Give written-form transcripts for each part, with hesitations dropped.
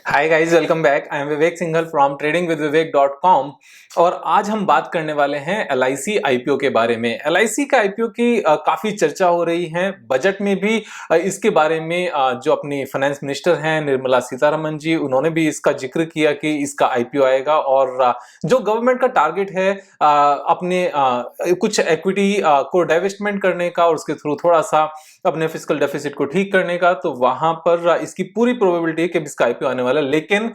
Hi guys, welcome back. I am Vivek Singhal from tradingwithvivek.com। और आज हम बात करने वाले हैं LIC आईपीओ के बारे में। LIC का आईपीओ की काफी चर्चा हो रही है। बजट में भी इसके बारे में जो अपनी फाइनेंस मिनिस्टर हैं निर्मला सीतारमण जी, उन्होंने भी इसका जिक्र किया कि इसका आईपीओ आएगा। और जो गवर्नमेंट का टारगेट है अपने कुछ इक्विटी को डाइवेस्टमेंट करने का और उसके थ्रू थोड़ा सा अपने फिस्कल डेफिसिट को ठीक करने का, तो वहां पर इसकी पूरी प्रोबेबिलिटी है कि इसका आईपीओ आने वाला है। लेकिन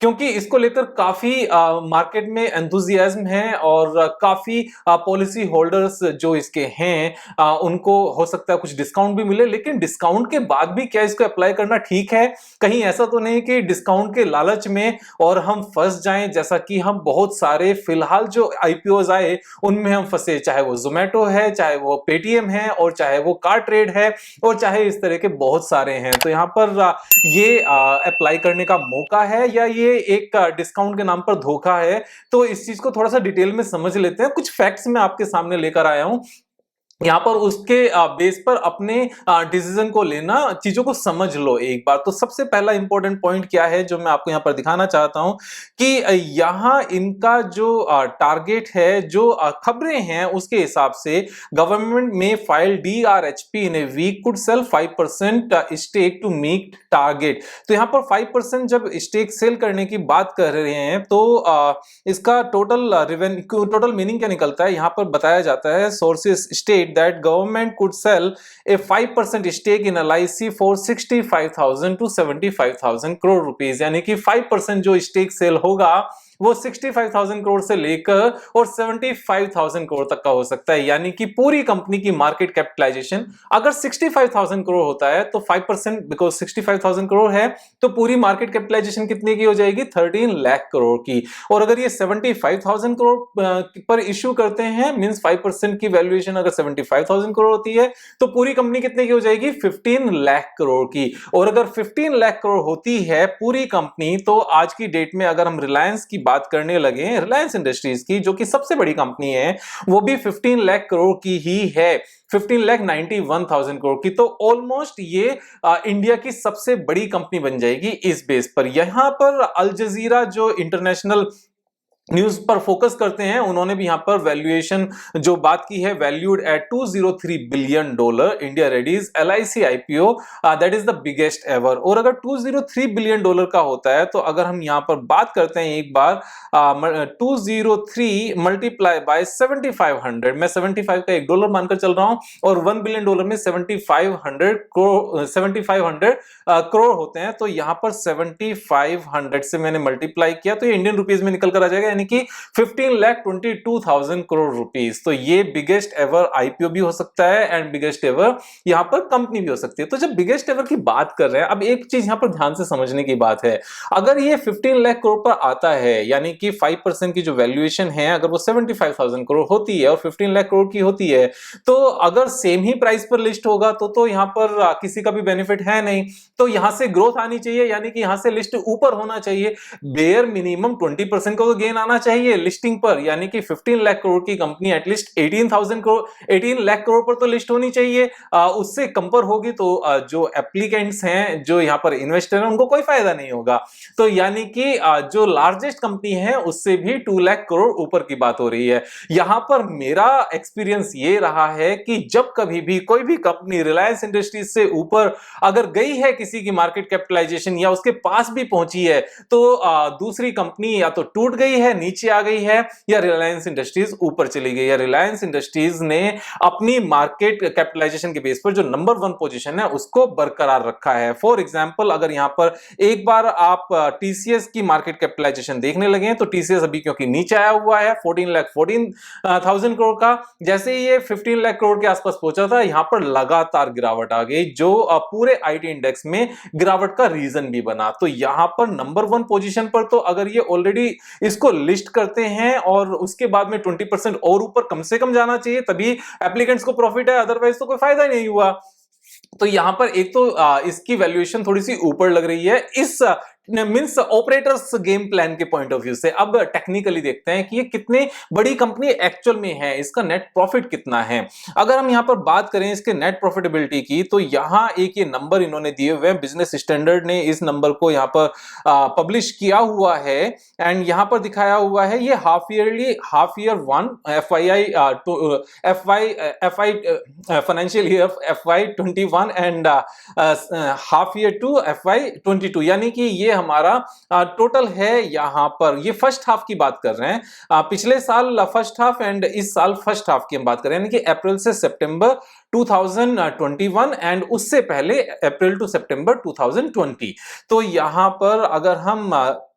क्योंकि इसको लेकर काफी मार्केट में एंथुजियाज्म है और काफी पॉलिसी होल्डर्स जो इसके हैं उनको हो सकता है कुछ डिस्काउंट भी मिले। लेकिन डिस्काउंट के बाद भी क्या इसको अप्लाई करना ठीक है? कहीं ऐसा तो नहीं कि डिस्काउंट के लालच में और हम फंस जाएं, जैसा कि हम बहुत सारे फिलहाल जो आईपीओज आए उनमें हम फंसे, चाहे वो जोमेटो है, चाहे वो पेटीएम है, और चाहे वो कार ट्रेड है, और चाहे इस तरह के बहुत सारे हैं। तो यहां पर ये अप्लाई करने का मौका है या ये एक डिस्काउंट के नाम पर धोखा है? तो इस चीज को थोड़ा सा डिटेल में समझ लेते हैं। कुछ फैक्ट्स मैं आपके सामने लेकर आया हूं, यहां पर उसके बेस पर अपने डिसीजन को लेना, चीजों को समझ लो एक बार। तो सबसे पहला इंपॉर्टेंट पॉइंट क्या है जो मैं आपको यहां पर दिखाना चाहता हूं कि यहां इनका जो टारगेट है, जो खबरें हैं उसके हिसाब से गवर्नमेंट में file DRHP in a week could sell 5% stake to meet target. तो यहां पर 5% जब स्टेक सेल करने की बात कर रहे हैं तो इसका टोटल रेवेन्यू, टोटल मीनिंग क्या निकलता है? यहां पर बताया जाता है sources state that government could sell a 5% stake in LIC for 65,000 to 75,000 crore rupees। यानी कि 5% जो स्टेक सेल होगा वो 65,000 करोड़ से लेकर और 75,000 करोड़ तक का हो सकता है। यानी कि पूरी कंपनी की मार्केट कैपिटलाइजेशन अगर 65,000 करोड़ होता है तो 5%, बिकॉज 65,000 करोड़ है, तो पूरी मार्केट कैपिटलाइजेशन कितने की हो जाएगी? 13 लाख करोड़ की। और अगर ये 75,000 करोड़ पर इश्यू करते हैं, मींस 5% की वैल्यूएशन अगर 75,000 करोड़ होती है तो पूरी कंपनी कितने की हो जाएगी? 15 लाख करोड़ की। और अगर 15 लाख करोड़ होती है पूरी कंपनी, तो आज की डेट में अगर हम रिलायंस की बात करने लगे, रिलायंस इंडस्ट्रीज की जो कि सबसे बड़ी कंपनी है, वो भी 15 लाख करोड़ की ही है, 15,91,000 करोड़ की। तो ऑलमोस्ट ये इंडिया की सबसे बड़ी कंपनी बन जाएगी इस बेस पर। यहां पर अल जजीरा जो इंटरनेशनल न्यूज पर फोकस करते हैं, उन्होंने भी यहां पर वैल्यूएशन जो बात की है, valued at $203 billion. India Reddy's LIC IPO that is the biggest ever. और अगर $203 बिलियन का होता है तो अगर हम यहां पर बात करते हैं एक बार 203 मल्टीप्लाई बाय 7500, मैं 75 का $1 मानकर चल रहा हूं, और $1 बिलियन में 7500 करोड़ होते हैं। तो यहां पर 7500 से मैंने मल्टीप्लाई किया तो ये इंडियन रुपीज में निकल कर आ जाएगा, यानी कि 15,22,000 करोड़ रुपीस। तो ये बिगेस्ट एवर आईपीओ भी हो सकता है एंड बिगेस्ट एवर यहां पर कंपनी भी हो सकती है। तो जब बिगेस्ट एवर की बात कर रहे हैं, अब एक चीज यहां पर ध्यान से समझने की बात है, अगर ये 15 लाख करोड़ पर आता है, यानी कि 5% की जो वैल्यूएशन है अगर वो 75,000 करोड़ होती है और 15 लाख करोड़ की होती है, तो अगर सेम ही प्राइस पर लिस्ट होगा तो यहां पर किसी का भी बेनिफिट है नहीं। तो यहां से ग्रोथ आनी चाहिए, यानी कि यहां से लिस्ट ऊपर होना चाहिए। बेयर मिनिमम 20% का तो गेन आना चाहिए लिस्टिंग पर, यानी कि 15 लाख करोड़ की कंपनी एटलीस्ट 18 लाख करोड़ पर तो लिस्ट होनी चाहिए। उससे कम पर होगी तो जो एप्लीकेंट्स हैं, जो यहां पर इन्वेस्टर हैं, उनको कोई फायदा नहीं होगा। तो यानी कि जो लार्जेस्ट कंपनी है उससे भी 2 लाख करोड़ ऊपर की बात हो रही है। यहां पर मेरा एक्सपीरियंस ये रहा है कि जब कभी भी कोई भी कंपनी रिलायंस इंडस्ट्रीज से ऊपर अगर गई है किसी की मार्केट कैपिटलाइजेशन या उसके पास भी पहुंची है, तो दूसरी कंपनी या तो टूट गई है, नीचे आ गई है, या रिलायंस इंडस्ट्रीज ऊपर चली गई है। रिलायंस इंडस्ट्रीज ने अपनी मार्केट कैपिटलाइजेशन के बेस पर जो नंबर 1 पोजीशन है उसको बरकरार रखा है। फॉर एग्जांपल, अगर यहां पर एक बार आप टीसीएस की मार्केट कैपिटलाइजेशन देखने लगे तो टीसीएस अभी क्योंकि नीचे आया हुआ है 14,14,000 करोड़ का, जैसे ही ये 15 लाख करोड़ के आसपास पहुंचा था, यहां पर लगातार गिरावट आ गई, जो पूरे आईटी इंडेक्स में गिरावट का रीजन भी बना। तो यहां पर नंबर 1 पोजीशन पर तो अगर ये ऑलरेडी इसको लिस्ट करते हैं और उसके बाद में 20% और ऊपर कम से कम जाना चाहिए, तभी एप्लीकेंट्स को प्रॉफिट है, अदरवाइज तो कोई फायदा ही नहीं हुआ। तो यहां पर एक तो इसकी वैल्यूएशन थोड़ी सी ऊपर लग रही है इस मींस ऑपरेटर्स गेम प्लान के पॉइंट ऑफ व्यू से। अब टेक्निकली देखते हैं कि ये कितनी बड़ी कंपनी एक्चुअल में है, इसका नेट प्रॉफिट कितना है। अगर हम यहां पर बात करें इसके नेट प्रॉफिटेबिलिटी की, तो यहां एक ये नंबर इन्होंने दिए हुए हैं, बिजनेस स्टैंडर्ड ने इस नंबर को यहां पर पब्लिश किया हुआ है एंड यहां पर दिखाया हुआ है ये half year one FI financial year FY21 and half year two FY22, यानी कि ये हमारा टोटल है। यहां पर ये फर्स्ट हाफ की बात कर रहे हैं, पिछले साल फर्स्ट हाफ एंड इस साल फर्स्ट हाफ की हम बात कर रहे हैं, यानी कि अप्रैल से सितंबर 2021 एंड उससे पहले अप्रैल टू सितंबर 2020। तो यहां पर अगर हम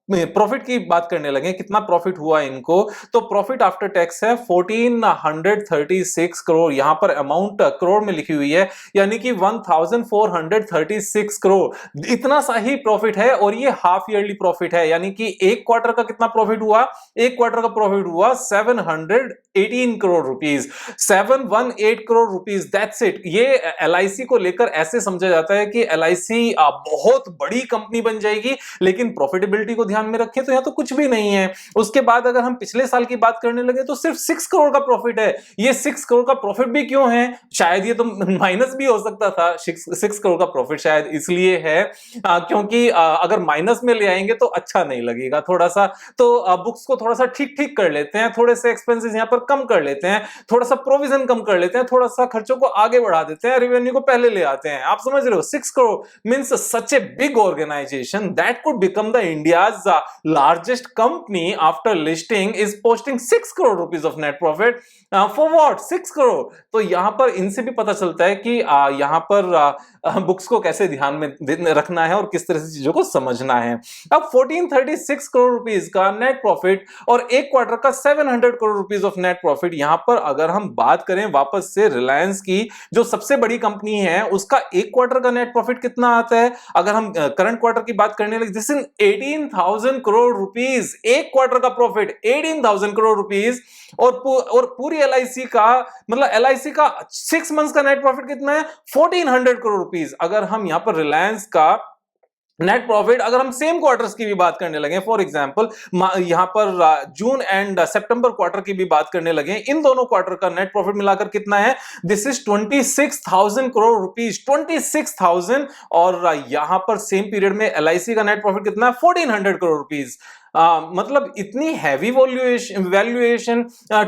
प्रॉफिट की बात करने लगे, कितना प्रॉफिट हुआ इनको, तो प्रॉफिट आफ्टर टैक्स है 1436 करोड़। यहां पर अमाउंट करोड़ में लिखी हुई है, यानी कि 1436 करोड़, इतना सा ही प्रॉफिट है। और ये हाफ ईयरली प्रॉफिट है, यानी कि एक क्वार्टर का कितना प्रॉफिट हुआ, एक क्वार्टर का प्रॉफिट हुआ 718 crore rupees, 718 crore rupees, that's it. ये LIC को लेकर ऐसे समझा जाता है कि LIC बहुत बड़ी कंपनी बन जाएगी, लेकिन प्रॉफिटेबिलिटी को ध्यान में रखें तो यहां तो कुछ भी नहीं है। उसके बाद अगर हम पिछले साल की बात करने लगे तो सिर्फ 6 करोड़ का प्रॉफिट है। ये 6 करोड़ का प्रॉफिट भी क्यों है, शायद ये तो माइनस भी हो सकता था। 6 करोड़ का प्रॉफिट शायद इसलिए है क्योंकि अगर माइनस में ले आएंगे तो अच्छा नहीं लगेगा थोड़ा सा, तो बुक्स को थोड़ा सा ठीक ठीक कर लेते हैं, थोड़े से एक्सपेंसेस यहां पर कम कर लेते हैं, थोड़ा सा प्रोविजन कम कर लेते हैं, थोड़ा सा खर्चों को आगे बढ़ा देते हैं, रेवेन्यू को पहले ले आते हैं। आप समझ रहे हो, 6 crore means such a big organisation that could become the India's largest company after listing is posting 6 crore rupees of net profit for what 6 crore। तो यहां पर इनसे भी पता चलता है कि यहां पर बुक्स को कैसे ध्यान में रखना है और किस तरह से चीजों को समझना है। अब 1436 करोड़ रुपीस का नेट प्रॉफिट और एक क्वार्टर का 700 crore rupees of net profit. यहां पर अगर हम बात करें वापस से रिलायंस की, जो सबसे बड़ी कंपनी है, उसका एक क्वार्टर का नेट प्रॉफिट कितना आता है, अगर हम करंट क्वार्टर की बात करने लगे, दिस इज 18,000 करोड़ रुपीस, एक क्वार्टर का प्रॉफिट 18,000 करोड़ रुपीस। और पूरी LIC का मतलब LIC का 6 मंथ्स का नेट प्रॉफिट कितना है, 1400 करोड़ रुपीस। अगर हम यहां पर रिलायंस का नेट प्रॉफिट, अगर हम सेम क्वार्टर्स की भी बात करने लगे, फॉर एग्जांपल यहां पर जून एंड सितंबर क्वार्टर की भी बात करने लगे, इन दोनों क्वार्टर का नेट प्रॉफिट मिलाकर कितना है, दिस इज 26,000 करोड़ रुपीस, 26,000। और यहां पर सेम पीरियड में LIC का नेट प्रॉफिट कितना है, 1400 करोड़ रुपीस। मतलब इतनी हैवी वैल्यूएशन,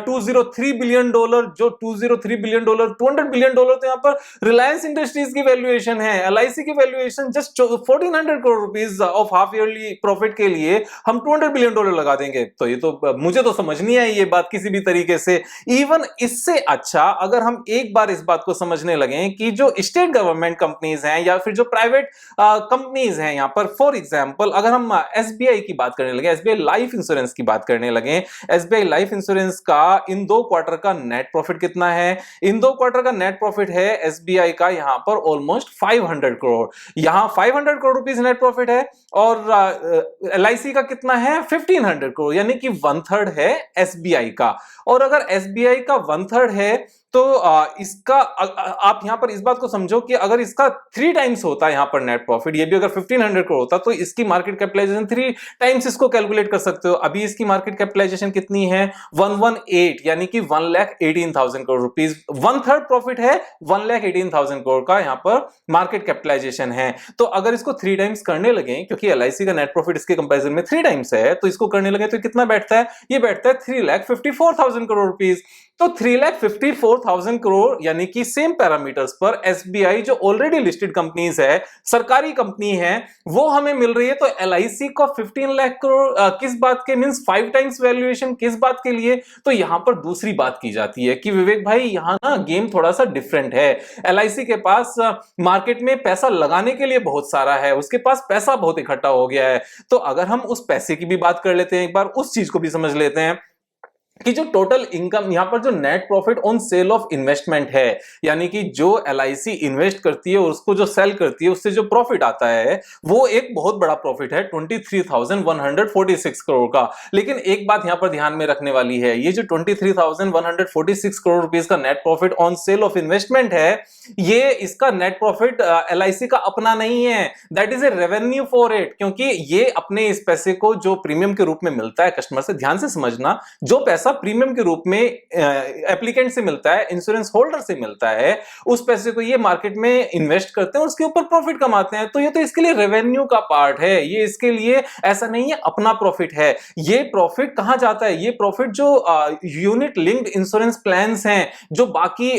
$203 बिलियन, जो $203 बिलियन, $200 बिलियन तो यहां पर रिलायंस इंडस्ट्रीज की वैल्यूएशन है। LIC की valuation just 1400 crore rupees of half yearly profit के लिए हम $200 बिलियन लगा देंगे, तो ये तो मुझे तो समझ नहीं आई ये बात किसी भी तरीके से। इवन इससे अच्छा अगर हम एक बार इस बात को समझने लगे कि जो स्टेट गवर्नमेंट कंपनीज हैं या फिर जो प्राइवेट कंपनीज हैं, यहां पर फॉर एग्जांपल अगर हम SBI की बात करने लगे, SBI लाइफ इंश्योरेंस की बात करने लगे, SBI लाइफ इंश्योरेंस का इन दो क्वार्टर का नेट प्रॉफिट कितना है, इन दो क्वार्टर का नेट प्रॉफिट है SBI का यहां पर ऑलमोस्ट 500 करोड़, यहां 500 करोड़ रुपीस नेट प्रॉफिट है। और LIC का कितना है, 1500 करोड़, यानी कि 1/3 है SBI का। और अगर SBI का 1/3 है तो इसका आप यहां पर इस बात को समझो कि अगर इसका 3 टाइम्स होता है यहां पर नेट प्रॉफिट, ये भी अगर 1500 करोड़ होता तो इसकी मार्केट कैपिटलाइजेशन 3 टाइम्स इसको कैलकुलेट कर सकते हो। अभी इसकी मार्केट कैपिटलाइजेशन कितनी है, 118, यानी कि 1,18,000 करोड़ रुपीस। 1/3 प्रॉफिट है, 1,18,000 करोड़ का यहां पर मार्केट कैपिटलाइजेशन है। तो अगर इसको 3 टाइम्स करने लगे, क्योंकि LIC का नेट प्रॉफिट इसके कंपैरिजन में 3 टाइम्स है, तो इसको करने लगे तो कितना बैठता है, ये बैठता है 3,54,000 करोड़ रुपीस। तो 3,54,000 करोड़, यानी कि सेम पैरामीटर्स पर SBI जो ऑलरेडी लिस्टेड कंपनीज है, सरकारी कंपनी है, वो हमें मिल रही है। तो LIC को 15 लाख करोड़ किस बात के, मींस 5 टाइम्स वैल्यूएशन किस बात के लिए। तो यहां पर दूसरी बात की जाती है कि विवेक भाई यहां ना गेम थोड़ा सा डिफरेंट है। LIC के पास मार्केट में पैसा लगाने के लिए बहुत सारा है, उसके पास पैसा बहुत इकट्ठा हो गया है। तो अगर हम उस पैसे की भी बात कर लेते हैं, एक बार उस चीज को भी समझ लेते हैं कि जो टोटल इनकम यहां पर जो net profit on sale of investment है, यानी कि जो एलआईसी इन्वेस्ट करती है और उसको जो सेल करती है उससे जो प्रॉफिट आता है वो एक बहुत बड़ा प्रॉफिट है 23,146 करोड़ का। लेकिन एक बात यहां पर ध्यान में रखने वाली है, ये जो 23,146 करोड़ रुपीस का net profit on sale of investment है, ये इसका नेट प्रॉफिट एलआईसी का अपना नहीं है, that is a revenue for it. क्योंकि ये अपने इस पैसे को जो प्रीमियम के रूप में मिलता है कस्टमर से, ध्यान से समझना, जो पैसा प्रीमियम के रूप में एप्लीकेंट से मिलता है, इंश्योरेंस होल्डर से मिलता है, उस पैसे को ये मार्केट में इन्वेस्ट करते हैं, उसके ऊपर प्रॉफिट कमाते हैं। तो ये तो इसके लिए रेवेन्यू का पार्ट है, ये इसके लिए ऐसा नहीं है अपना प्रॉफिट है। ये प्रॉफिट कहां जाता है? ये प्रॉफिट जो यूनिट लिंक्ड इंश्योरेंस प्लान्स हैं, जो बाकी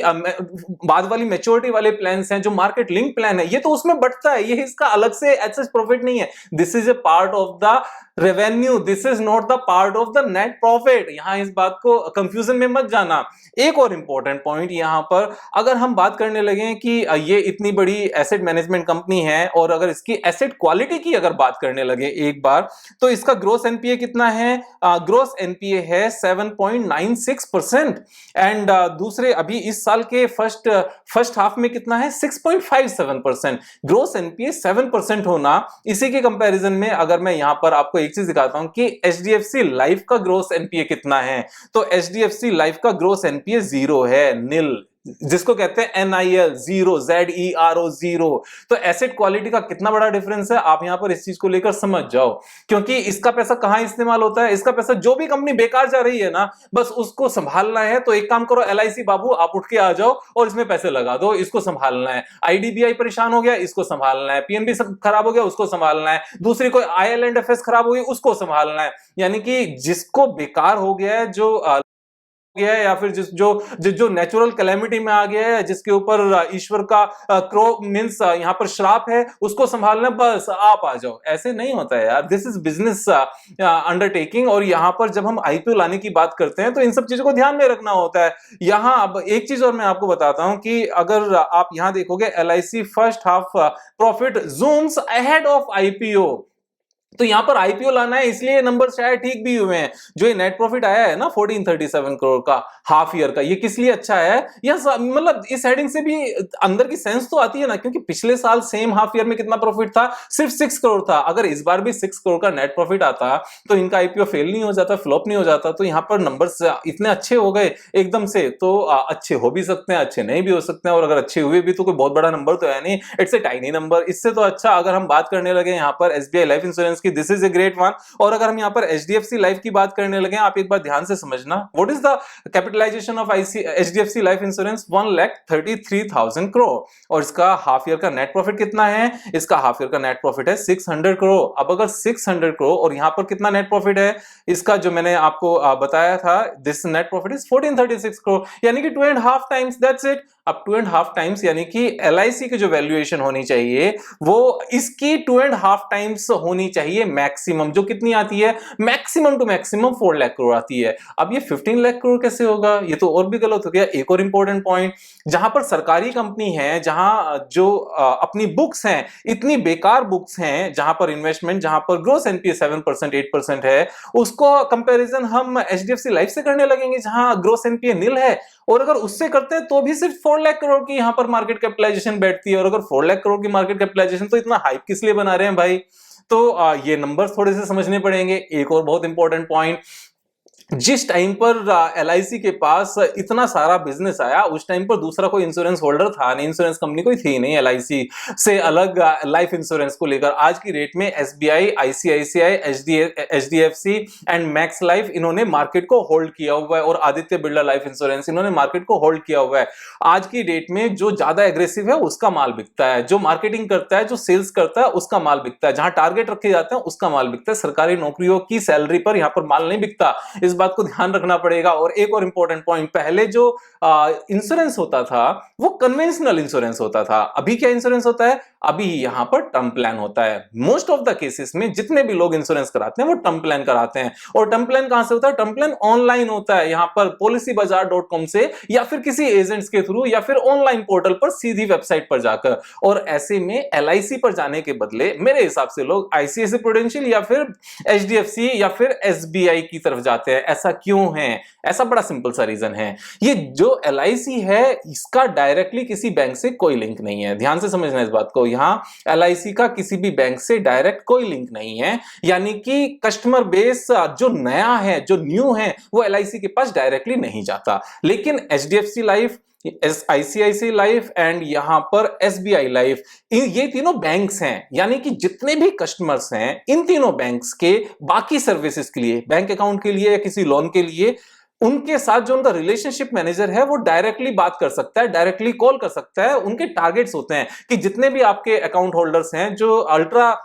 बाद वाली मैच्योरिटी वाले प्लान्स हैं, जो मार्केट लिंक प्लान है, ये तो उसमें बढ़ता है, ये इसका अलग से ऐसा प्रॉफिट नहीं है। This is a part of the revenue, this is not the part of the net profit. यहां इस बात को कंफ्यूजन में मत जाना। एक और इंपॉर्टेंट पॉइंट यहां पर, अगर हम बात करने लगे कि ये इतनी बड़ी एसेट मैनेजमेंट कंपनी है और अगर इसकी एसेट क्वालिटी की अगर बात करने लगे एक बार, तो इसका ग्रोस एनपीए कितना है? ग्रोस एनपीए है 7.96% एंड दूसरे अभी इस साल के फर्स्ट हाफ में कितना है? 6.57%। ग्रोस एनपीए 7% होना, इसी के कंपैरिजन में अगर मैं यहां पर आपको एक चीज दिखाता हूं कि एचडीएफसी लाइफ का ग्रोस एनपीए कितना है, तो एचडीएफसी लाइफ का ग्रोस एनपीए 0 है, निल, जिसको कहते हैं एनआईएल, जीरो, ZERO, जीरो। तो एसेट क्वालिटी का कितना बड़ा डिफरेंस है, आप यहां पर इस चीज को लेकर समझ जाओ। क्योंकि इसका पैसा कहां इस्तेमाल होता है? इसका पैसा जो भी कंपनी बेकार जा रही है ना, बस उसको संभालना है। तो एक काम करो एलआईसी बाबू, आप उठ के आ जाओ और इसमें पैसे लगा दो, इसको संभालना है। आईडीबीआई परेशान हो गया, इसको संभालना है। पीएनबी सब खराब हो गया, उसको संभालना है। दूसरी कोई IL&FS खराब हो गई, उसको संभालना है। यानी कि जिसको बेकार हो गया है, जो गया है, या फिर जो नेचुरल कैलेमिटी में आ गया है, जिसके ऊपर ईश्वर का क्रो मींस यहां पर श्राप है, उसको संभालना, बस आप आ जाओ। ऐसे नहीं होता है यार, दिस इज बिजनेस अंडरटेकिंग। और यहां पर जब हम आईपीओ लाने की बात करते हैं तो इन सब चीजों को ध्यान में रखना होता है। यहां अब एक चीज और मैं आपको बताता हूं कि अगर आप यहां देखोगे LIC first half profit Zooms ahead of IPO, तो यहां पर आईपीओ लाना है, इसलिए नंबर शायद ठीक भी हुए हैं। जो ये नेट प्रॉफिट आया है ना 1437 करोड़ का हाफ ईयर का, ये किस लिए अच्छा है? यह मतलब इस हेडिंग से भी अंदर की सेंस तो आती है ना, क्योंकि पिछले साल सेम हाफ ईयर में कितना प्रॉफिट था? सिर्फ 6 करोड़ था। अगर इस बार भी 6 करोड़ का नेट प्रॉफिट आता तो इनका आईपीओ फेल नहीं हो जाता, फ्लॉप नहीं हो जाता। तो यहां पर नंबर्स इतने अच्छे हो गए एकदम से, तो अच्छे हो भी सकते हैं, अच्छे नहीं भी हो सकते हैं। और अगर अच्छे हुए भी तो कोई बहुत बड़ा नंबर तो है नहीं, इट्स ए टाइनी नंबर। इससे तो अच्छा अगर हम बात करने लगे यहां पर एसबीआई लाइफ इंश्योरेंस की, this is a great one. और अगर हम यहां पर एचडीएफसी लाइफ की बात करने लगे, आप एक बार ध्यान से समझना, what is the capitalisation of HDFC life insurance? 1,33,000 crore. और इसका हाफ ईयर का नेट प्रॉफिट कितना है? इसका हाफ ईयर का नेट प्रॉफिट है 600 करोड़। अब अगर 600 करोड़ और यहां पर कितना नेट प्रॉफिट है इसका, जो मैंने आपको बताया था, this net profit is 1436 crore, यानी कि 2.5 टाइम्स, दैट्स इट। अब 2.5 टाइम्स यानी कि एलआईसी की जो वैल्यूएशन होनी चाहिए वो इसकी 2.5 टाइम्स होनी चाहिए मैक्सिमम। जो कितनी आती है? Maximum to maximum 4 lakh crore आती है। अब ये 15 लाख करोड़ कैसे होगा? ये तो और भी गलत हो गया। एक और इंपॉर्टेंट पॉइंट, जहां पर सरकारी कंपनी है, जहां जो अपनी बुक्स हैं इतनी बेकार बुक्स हैं, जहां पर इन्वेस्टमेंट, जहां पर ग्रोस एनपीए 7% 8% है, उसको कंपैरिजन हम एचडीएफसी लाइफ से करने लगेंगे जहां ग्रोस एनपीए नील है। और अगर उससे करते हैं तो भी सिर्फ 4 लाख करोड़ की यहां पर मार्केट कैपिटलाइजेशन बैठती है। और अगर 4 लाख करोड़ की मार्केट कैपिटलाइजेशन, तो इतना हाइप किस लिए बना रहे हैं भाई? तो ये नंबर्स थोड़े से समझने पड़ेंगे। एक और बहुत इंपॉर्टेंट पॉइंट, जिस टाइम पर एलआईसी के पास इतना सारा बिजनेस आया, उस टाइम पर दूसरा कोई इंश्योरेंस होल्डर था नहीं, इंश्योरेंस कंपनी कोई थी नहीं एलआईसी से अलग लाइफ इंश्योरेंस को लेकर। आज की डेट में SBI, ICICI, HDFC and max life, इन्होंने मार्केट को होल्ड किया हुआ है। और आदित्य बिरला लाइफ इंश्योरेंस, इन्होंने मार्केट को होल्ड किया हुआ है। आज की डेट में जो ज्यादा एग्रेसिव है उसका माल बिकता है, जो मार्केटिंग करता है, जो सेल्स करता है, उसका माल बिकता है, जहां टारगेट रखे जाते हैं उसका माल बिकता है। सरकारी नौकरियों की सैलरी पर यहां पर माल नहीं बिकता, इस बात को ध्यान रखना पड़ेगा। और एक और इंपॉर्टेंट पॉइंट, पहले जो इंश्योरेंस होता था वो कन्वेंशनल इंश्योरेंस होता था। अभी क्या इंश्योरेंस होता है? अभी यहां पर टर्म प्लान होता है। मोस्ट ऑफ द केसेस में जितने भी लोग इंश्योरेंस कराते हैं वो टर्म प्लान कराते हैं। और टर्म प्लान कहां से होता है? टर्म प्लान ऑनलाइन होता है, यहां पर policybazaar.com से, या फिर किसी एजेंट्स के थ्रू, या फिर ऑनलाइन पोर्टल पर सीधी वेबसाइट पर जाकर। और ऐसे में एलआईसी पर जाने के बदले मेरे हिसाब से लोग आईसीआईसी प्रूडेंशियल या फिर एचडीएफसी या फिर एसबीआई की तरफ जाते हैं। ऐसा क्यों है? ऐसा बड़ा सिंपल सा रीजन है। ये जो LIC है इसका डायरेक्टली किसी बैंक से कोई लिंक नहीं है। ध्यान से समझना इस बात को, यहां LIC का किसी भी बैंक से डायरेक्ट कोई लिंक नहीं है। यानी कि कस्टमर बेस जो नया है, जो न्यू है, वो LIC के पास डायरेक्टली नहीं जाता। लेकिन HDFC life, ICICI life and यहां पर SBI लाइफ, ये तीनों बैंक्स हैं। यानी कि जितने भी कस्टमर्स हैं इन तीनों बैंक्स के बाकी सर्विसेज के लिए, बैंक अकाउंट के लिए या किसी लोन के लिए, उनके साथ जो उनका रिलेशनशिप मैनेजर है वो डायरेक्टली बात कर सकता है, डायरेक्टली कॉल कर सकता है। उनके टारगेट्स होते हैं कि जितने भी आपके अकाउंट होल्डर्स हैं जो अल्ट्रा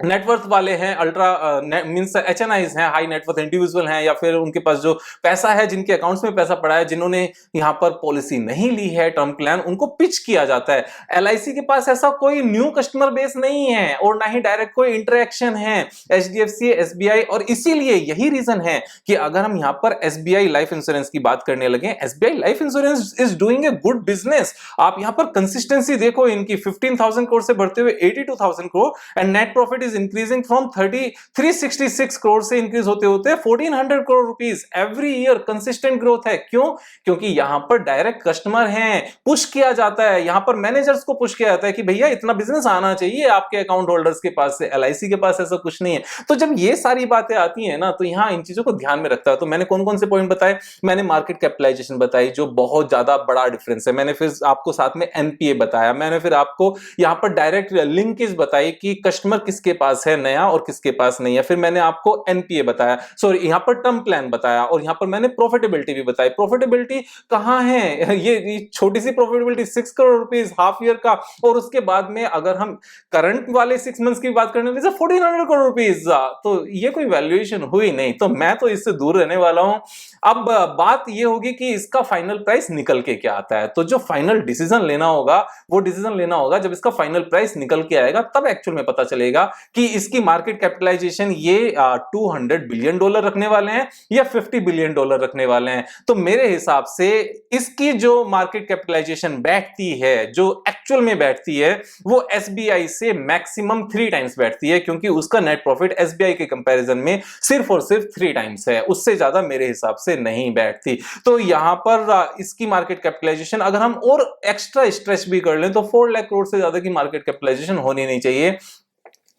नेटवर्थ वाले हैं, अल्ट्रा मींस HNIs हैं, हाई नेटवर्थ इंडिविजुअल हैं, या फिर उनके पास जो पैसा है, जिनके अकाउंट्स में पैसा पड़ा है, जिन्होंने यहां पर पॉलिसी नहीं ली है, टर्म प्लान, उनको पिच किया जाता है। LIC के पास ऐसा कोई न्यू कस्टमर बेस नहीं है और ना ही डायरेक्ट कोई इंटरेक्शन है HDFC, SBI, और इसीलिए यही रीजन है कि अगर हम यहां पर SBI लाइफ इंश्योरेंस की बात करने लगे, SBI life insurance is doing a good business. आप यहां पर कंसिस्टेंसी देखो इनकी, 15,000 करोड़ से बढ़ते हुए 82,000 crore, and net profit is increasing from 366 crore से इंक्रीज होते होते 1400 crore rupees every year. Consistent growth है। क्यों? क्योंकि यहां पर डायरेक्ट कस्टमर हैं, पुश किया जाता है, यहां पर मैनेजर्स को पुश किया जाता है कि भैया इतना बिजनेस आना चाहिए आपके अकाउंट होल्डर्स के पास से। LIC के पास ऐसा कुछ नहीं है। तो जब ये सारी बातें आती है ना, तो यहां इन चीजों को ध्यान में रखता है। तो मैंने कौन कौन से पॉइंट बताए? मैंने मार्केट कैपिटलाइजेशन बताई जो बहुत ज्यादा बड़ा डिफरेंस है, मैंने फिर आपको साथ में NPA बताया, मैंने फिर आपको यहां पर डायरेक्ट लिंकेज बताई कि कस्टमर किसके पास है नया और किसके पास नहीं है। फिर मैंने आपको NPA बताया, सॉरी यहां पर टर्म प्लान बताया, और यहां पर मैंने प्रॉफिटेबिलिटी भी बताई। प्रॉफिटेबिलिटी कहां है? ये छोटी सी profitability 6 crore rupees half year का, और उसके बाद में अगर हम करंट वाले 6 मंथ्स की बात करने लगे 1400 करोड़ रुपीस, तो ये कोई वैल्यूएशन हुई नहीं। तो मैं तो इससे दूर रहने वाला हूं। अब बात ये होगी कि इसका फाइनल प्राइस निकल के क्या आता है। तो जो फाइनल डिसीजन लेना होगा वो डिसीजन लेना होगा जब इसका फाइनल प्राइस निकल के आएगा, तब एक्चुअल में पता चलेगा कि इसकी मार्केट कैपिटलाइजेशन ये $200 बिलियन रखने वाले हैं या $50 बिलियन रखने वाले हैं। तो मेरे हिसाब से इसकी जो मार्केट कैपिटलाइजेशन बैठती है, जो एक्चुअल में बैठती है, वो SBI से मैक्सिमम 3 टाइम्स बैठती है, क्योंकि उसका नेट प्रॉफिट SBI के कंपैरिजन में सिर्फ और सिर्फ 3 टाइम्स है, उससे ज्यादा मेरे हिसाब से नहीं बैठती। तो यहां पर इसकी मार्केट कैपिटलाइजेशन अगर हम और एक्स्ट्रा स्ट्रेच भी कर लें तो 4 लाख करोड़ से ज्यादा की मार्केट कैपिटलाइजेशन होनी नहीं चाहिए।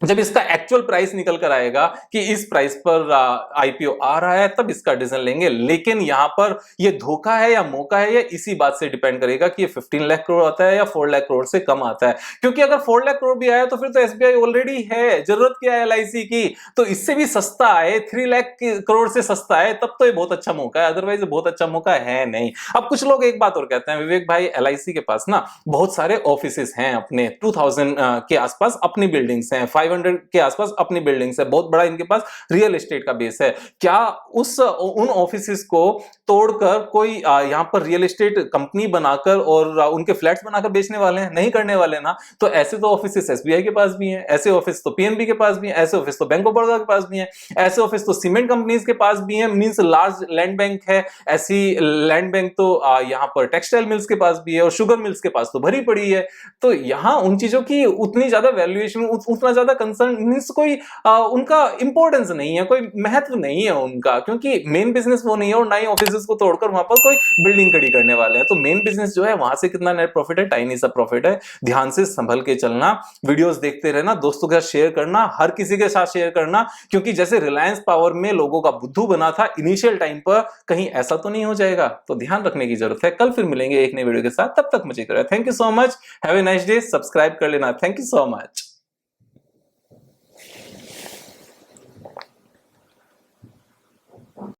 जब इसका एक्चुअल प्राइस निकल कर आएगा कि इस प्राइस पर IPO आ रहा है, तब इसका डिसीजन लेंगे। लेकिन यहां पर ये धोखा है या मौका है, ये इसी बात से डिपेंड करेगा कि ये 15 लाख करोड़ आता है या 4 लाख करोड़ से कम आता है। क्योंकि अगर 4 लाख करोड़ भी आया तो फिर तो SBI ऑलरेडी है, जरूरत क्या है LIC की? तो इससे भी सस्ता आए, 3 लाख करोड़ से सस्ता है, तब तो ये बहुत अच्छा मौका है, अदरवाइज बहुत अच्छा मौका है नहीं। अब कुछ लोग एक बात और कहते हैं, विवेक भाई LIC के पास ना बहुत सारे ऑफिसेस हैं अपने, 2000 के आसपास अपनी बिल्डिंग्स हैं, 500 के आसपास अपनी बिल्डिंग्स है, बहुत बड़ा इनके पास रियल एस्टेट का बेस है। क्या उन ऑफिसेस को तोड़कर कोई यहां पर रियल एस्टेट कंपनी बनाकर और उनके फ्लैट्स बनाकर बेचने वाले हैं? नहीं करने वाले ना। तो ऐसे तो ऑफिसेस SBI के पास भी हैं, ऐसे ऑफिस तो PNB के पास भी हैं, ऐसे ऑफिस तो बैंक ऑफ बड़ौदा के पास भी हैं, ऐसे ऑफिस तो सीमेंट कंपनीज के पास भी हैं, मींस लार्ज लैंड बैंक है। ऐसी लैंड बैंक तो यहां पर टेक्सटाइल मिल्स के पास भी है और शुगर मिल्स के पास तो भरी पड़ी है। तो यहां उन चीजों की उतनी ज्यादा वैल्यूएशन, उतना ज्यादा कंसर्न मींस कोई उनका इंपॉर्टेंस नहीं है, कोई महत्व नहीं है उनका, क्योंकि मेन बिजनेस वो नहीं है और ना ही ऑफिसेस को तोड़कर वहां पर कोई बिल्डिंग खड़ी करने वाले हैं। तो मेन बिजनेस जो है वहां से कितना नेट प्रॉफिट है? टाइनी सा प्रॉफिट है। ध्यान से संभल के चलना, वीडियोस देखते रहना, दोस्तों के साथ शेयर करना, हर किसी के साथ शेयर करना, क्योंकि जैसे रिलायंस पावर में लोगों का बुद्धू बना था इनिशियल टाइम पर, कहीं ऐसा तो नहीं हो जाएगा। तो ध्यान रखने की जरूरत है। कल फिर मिलेंगे एक नई वीडियो के साथ, तब तक मुझे thank you so much, have a nice day, subscribe कर लेना। Thank you so much.